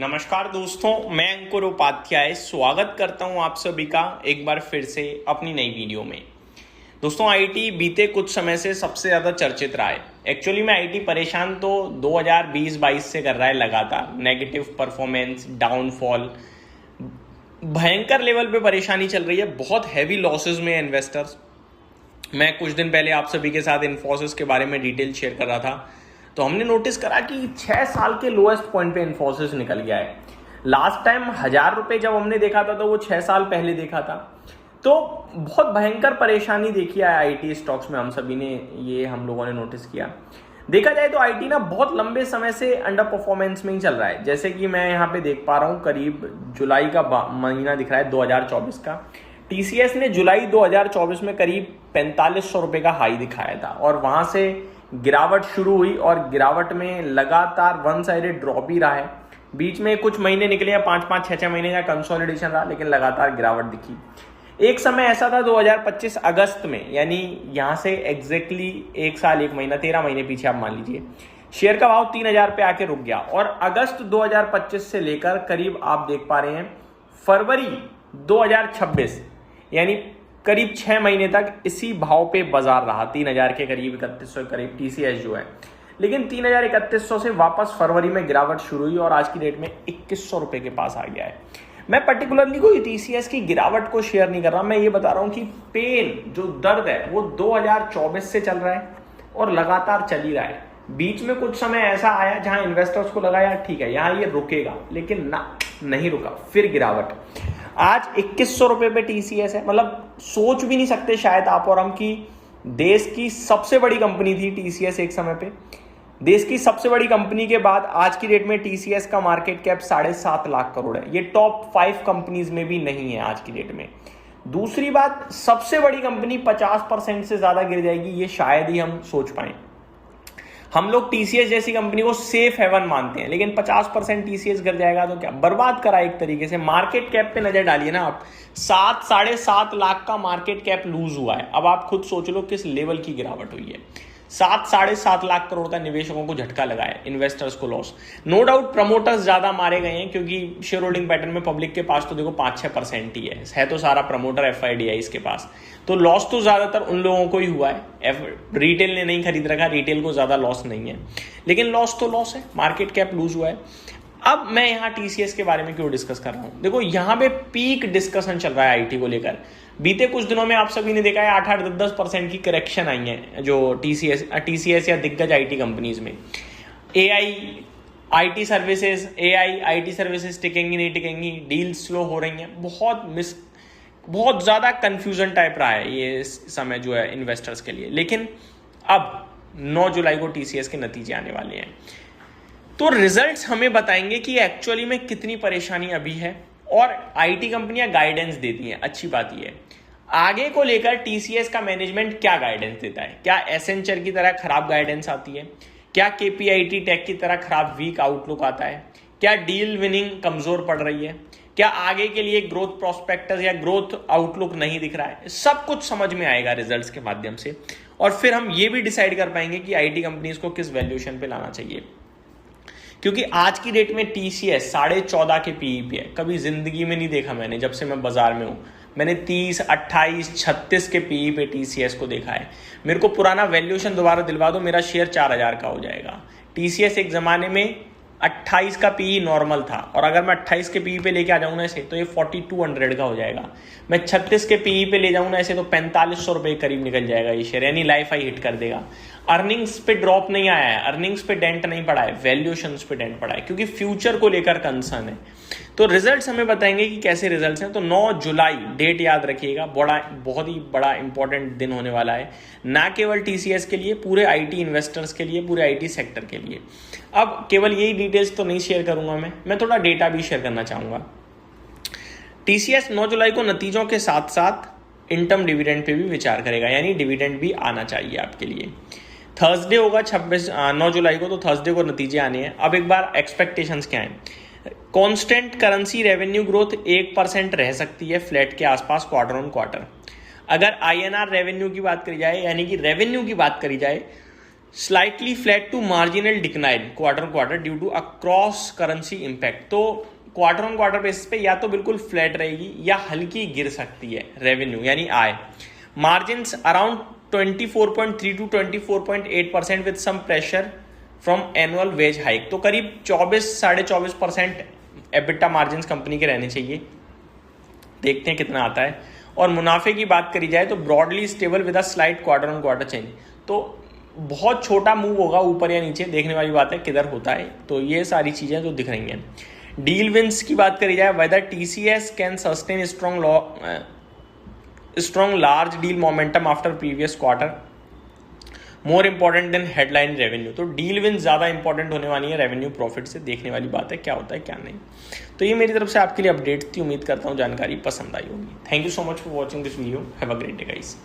नमस्कार दोस्तों, मैं अंकुर उपाध्याय स्वागत करता हूं आप सभी का एक बार फिर से अपनी नई वीडियो में। दोस्तों, आईटी बीते कुछ समय से सबसे ज़्यादा चर्चित रहा है। एक्चुअली में आईटी परेशान तो 2020-22 से कर रहा है लगातार। नेगेटिव परफॉर्मेंस, डाउनफॉल, भयंकर लेवल पे परेशानी चल रही है। बहुत हैवी लॉसेज में इन्वेस्टर्स। मैं कुछ दिन पहले आप सभी के साथ इन्फोसिस के बारे में डिटेल शेयर कर रहा था, तो हमने नोटिस करा कि 6 साल के लोएस्ट पॉइंट पे इन्फोसिस निकल गया है। लास्ट टाइम 1000 रुपये जब हमने देखा था तो वो 6 साल पहले देखा था। तो बहुत भयंकर परेशानी देखी है आईटी स्टॉक्स में। हम सभी ने ये हम लोगों ने नोटिस किया। देखा जाए तो आईटी ना बहुत लंबे समय से अंडर परफॉर्मेंस में ही चल रहा है। जैसे कि मैं यहाँ पे देख पा रहा हूँ, करीब जुलाई का महीना दिख रहा है 2024 का। टीसीएस ने जुलाई 2024 में करीब 4500 रुपये का हाई दिखाया था और वहां से गिरावट शुरू हुई और गिरावट में लगातार वन साइडेड ड्रॉप ही रहा है। बीच में कुछ महीने निकले हैं, 5-5, 6-6 महीने का कंसोलिडेशन रहा, लेकिन लगातार गिरावट दिखी। एक समय ऐसा था 2025 अगस्त में, यानी यहां से एग्जैक्टली 1 साल 1 महीना 13 महीने पीछे आप मान लीजिए, शेयर का भाव 3000 पे आके रुक गया और अगस्त 2025 से लेकर करीब आप देख पा रहे हैं फरवरी 2026, यानी करीब 6 महीने तक इसी भाव पे बाजार रहा। 3000 के करीब, 3100 के करीब टीसीएस जो है। लेकिन 3000-3100 से वापस फरवरी में गिरावट शुरू हुई और आज की डेट में 2100 रुपए के पास आ गया है। मैं पर्टिकुलरली कोई टीसीएस की गिरावट को शेयर नहीं कर रहा, मैं ये बता रहा हूं कि पेन, जो दर्द है, वो 2024 से चल रहा है और लगातार चल ही रहा है। बीच में कुछ समय ऐसा आया जहां इन्वेस्टर्स को लगा यार ठीक है यहां ये रुकेगा, लेकिन ना, नहीं रुका, फिर गिरावट। आज 2100 रुपए पे टीसीएस है। मतलब सोच भी नहीं सकते शायद आप और हम कि देश की सबसे बड़ी कंपनी थी टीसीएस एक समय पे। देश की सबसे बड़ी कंपनी के बाद आज की डेट में टीसीएस का मार्केट कैप 7.5 लाख करोड़ है। ये टॉप 5 कंपनीज में भी नहीं है आज की डेट में। दूसरी बात, सबसे बड़ी कंपनी 50% से ज्यादा गिर जाएगी, ये शायद ही हम सोच पाए। हम लोग टीसीएस जैसी कंपनी को सेफ हेवन मानते हैं, लेकिन 50% टीसीएस गिर जाएगा तो क्या बर्बाद करा एक तरीके से। मार्केट कैप पे नजर डालिए ना आप, 7-7.5 लाख का मार्केट कैप लूज हुआ है। अब आप खुद सोच लो किस लेवल की गिरावट हुई है। 7-7.5 लाख करोड़ का निवेशकों को झटका लगा है, इन्वेस्टर्स को लॉस। नो डाउट प्रमोटर्स ज्यादा मारे गए हैं, क्योंकि शेयर होल्डिंग पैटर्न में पब्लिक के पास तो देखो 5-6% ही है तो सारा प्रमोटर एफआईडीआई के पास। तो लॉस तो ज्यादातर उन लोगों को ही हुआ है। रिटेल ने नहीं खरीद रखा, रिटेल को ज्यादा लॉस नहीं है, लेकिन लॉस तो लॉस है, मार्केट कैप लूज हुआ है। अब मैं यहाँ टीसीएस के बारे में क्यों डिस्कस कर रहा हूं? देखो, यहाँ पे पीक डिस्कशन चल रहा है आईटी को लेकर। बीते कुछ दिनों में आप सभी ने देखा है 8-10% की करेक्शन आई है जो टीसीएस या दिग्गज आईटी कंपनीज में। आईटी सर्विसेज टिकेंगी नहीं टिकेंगी, डील स्लो हो रही हैं, बहुत ज्यादा कंफ्यूजन टाइप रहा है ये समय जो है इन्वेस्टर्स के लिए। लेकिन अब 9 जुलाई को टीसीएस के नतीजे आने वाले हैं, तो रिजल्ट्स हमें बताएंगे कि एक्चुअली में कितनी परेशानी अभी है। और आईटी कंपनियां गाइडेंस देती हैं, अच्छी बात यह है। आगे को लेकर टीसीएस का मैनेजमेंट क्या गाइडेंस देता है? क्या एसेंचर की तरह खराब गाइडेंस आती है? क्या केपीआईटी टेक की तरह खराब वीक आउटलुक आता है? क्या डील विनिंग कमजोर पड़ रही है? क्या आगे के लिए ग्रोथ प्रोस्पेक्टस या ग्रोथ आउटलुक नहीं दिख रहा है? सब कुछ समझ में आएगा रिजल्ट्स के माध्यम से, और फिर हम ये भी डिसाइड कर पाएंगे कि आईटी कंपनीज को किस वैल्यूएशन पे लाना चाहिए। क्योंकि आज की डेट में टीसीएस 14.5 के पीई पे है। कभी जिंदगी में नहीं देखा मैंने, जब से मैं बाजार में हूं। मैंने 30, 28, 36 के पीई पे टीसीएस को देखा है। मेरे को पुराना वैल्यूएशन दोबारा दिलवा दो, मेरा शेयर 4000 का हो जाएगा। टीसीएस एक जमाने में 28 का पीई नॉर्मल था, और अगर मैं 28 के पीई पे लेके आ जाऊं ना इसे, तो ये 4200 का हो जाएगा। मैं 36 के पीई पे ले जाऊं ना इसे, तो 4500 रुपए के करीब निकल जाएगा ये शेयर, यानी लाइफ हाई हिट कर देगा। अर्निंग्स पे ड्रॉप नहीं आया है, अर्निंग्स पे डेंट नहीं पड़ा है, वैल्यूएशंस पे डेंट पड़ा है, क्योंकि फ्यूचर को लेकर कंसर्न है। तो रिजल्ट्स हमें बताएंगे कि कैसे रिजल्ट्स हैं। तो 9 जुलाई डेट याद रखिएगा, बहुत ही बड़ा इंपॉर्टेंट दिन होने वाला है, ना केवल टीसीएस के लिए, पूरे आईटी इन्वेस्टर्स के लिए, पूरे आईटी सेक्टर के लिए। अब केवल यही डिटेल्स तो नहीं शेयर करूंगा मैं थोड़ा डेटा भी शेयर करना चाहूंगा। टीसीएस 9 जुलाई को नतीजों के साथ साथ इंटर्म डिविडेंड पे भी विचार करेगा, यानी डिविडेंड भी आना चाहिए आपके लिए। थर्सडे होगा 9 जुलाई को, तो थर्सडे को नतीजे आने हैं। अब एक बार एक्सपेक्टेशंस क्या हैं? कांस्टेंट करेंसी रेवेन्यू ग्रोथ 1% रह सकती है, फ्लैट के आसपास, क्वार्टर ऑन क्वार्टर। अगर आईएनआर रेवेन्यू की बात करी जाए, यानी कि रेवेन्यू की बात करी जाए, slightly flat to marginal decline quarter on quarter due to a cross currency impact. तो क्वार्टर ऑन क्वार्टर बेसिस पे या तो बिल्कुल फ्लैट रहेगी या हल्की गिर सकती है रेवेन्यू यानी आय। Margins around 24.3 to 24.8% with some pressure from annual wage hike. तो करीब 24-24.5% एबिटा मार्जिन्स कंपनी के रहने चाहिए, देखते हैं कितना आता है। और मुनाफे की बात करी जाए तो broadly stable with a slight quarter on quarter change. तो बहुत छोटा मूव होगा ऊपर या नीचे, देखने वाली बात है किधर होता है। तो ये सारी चीज़ें जो दिख रही हैं। डील विंस की बात करी जाए, whether TCS can sustain strong large deal momentum after previous quarter more important than headline revenue. तो डील विन ज़्यादा इंपॉर्टेंट होने वाली है रेवेन्यू प्रॉफिट से, देखने वाली बात है क्या होता है क्या नहीं। तो ये मेरी तरफ से आपके लिए अपडेट थी, उम्मीद करता हूँ जानकारी पसंद आई होगी। Thank you so much for watching this video, have a great day guys.